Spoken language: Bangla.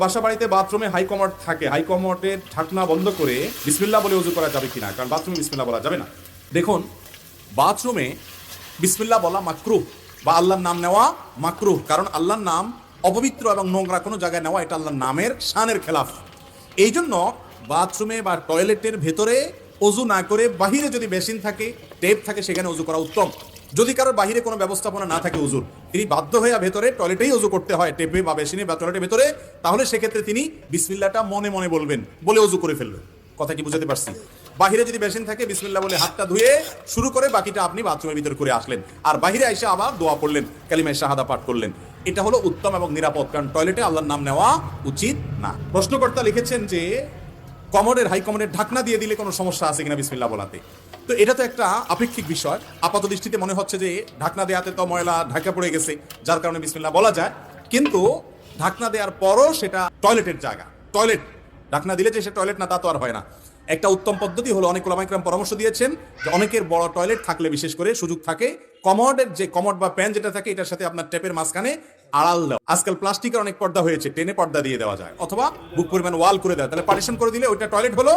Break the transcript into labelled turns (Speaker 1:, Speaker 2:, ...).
Speaker 1: বাসা বাড়িতে বাথরুমে হাই কমোড থাকে, হাই কমোডের ঢাকনা বন্ধ করে বিসমিল্লাহ বলে ওযু করা যাবে কিনা? কারণ বাথরুমে বিসমিল্লাহ বলা যাবে না। দেখুন, বাথরুমে বিসমিল্লাহ বলা মাকরুহ বা আল্লাহর নাম নেওয়া মাকরুহ, কারণ আল্লাহর নাম অপবিত্র এবং নোংরা কোনো জায়গায় নেওয়া এটা আল্লাহর নামের শানের খেলাফ। এই জন্য বাথরুমে বা টয়লেটের ভেতরে অজু না করে বাহিরে যদি বেসিন থাকে, টেপ থাকে, সেখানে অজু করা উত্তম। যদি কারোর বাহিরে কোনো ব্যবস্থাপনা না থাকে অজুর, তিনি বাধ্য হয়ে ভেতরে টয়লেটেই অজু করতে হয়, টেপে বা বেসিনে বা টয়লেটের ভেতরে, তাহলে সেক্ষেত্রে তিনি বিসমিল্লাহটা মনে মনে বলবেন, বলে অজু করে ফেলবেন। কথা কি বুঝাতে পারছি? বাহিরে যদি বেসিন থাকে বিসমিল্লাহ বলে হাতটা ধুয়ে শুরু করে বাকিটা আপনি বাথরুমের ভিতর করে আসলেন, আর বাহিরে আইসা আবার দোয়া পড়লেন, কালিমায়ে শাহাদা পাঠ করলেন। এটা হলো উত্তম এবং নিরাপদ, কারণ টয়লেটে আল্লাহর নাম নেওয়া উচিত না। প্রশ্নকর্তা লিখেছেন যে কমোডের হাই কমোডের ঢাকনা দিয়ে দিলে কোনো সমস্যা আছে কিনা বিসমিল্লাহ বলাতে। তো এটা তো একটা আপেক্ষিক বিষয়। আপাত দৃষ্টিতে মনে হচ্ছে যে ঢাকনা দেওয়াতে তো ময়লা ঢাকা পড়ে গেছে, যার কারণে বিসমিল্লাহ বলা যায়। কিন্তু ঢাকনা দেওয়ার পরও সেটা টয়লেটের জায়গা, টয়লেট ঢাকনা দিলে যে সে টয়লেট না তা তো আর হয় না। একটা উত্তম পদ্ধতি হলো, অনেক ওলামা ইকরাম পরামর্শ দিয়েছেন যে অনেকের বড় টয়লেট থাকলে বিশেষ করে সুযোগ থাকে, কমোডের যে কমোড বা প্যান যেটা থাকে এটার সাথে আপনার টেপের মাঝখানে আড়াল দেওয়া। আজকাল প্লাস্টিকের অনেক পর্দা হয়েছে, টেনে পর্দা দিয়ে দেওয়া যায়, অথবা বুক পরিমাণ ওয়াল করে দেওয়া, তাহলে পার্টিশন করে দিলে ওইটা টয়লেট হলো,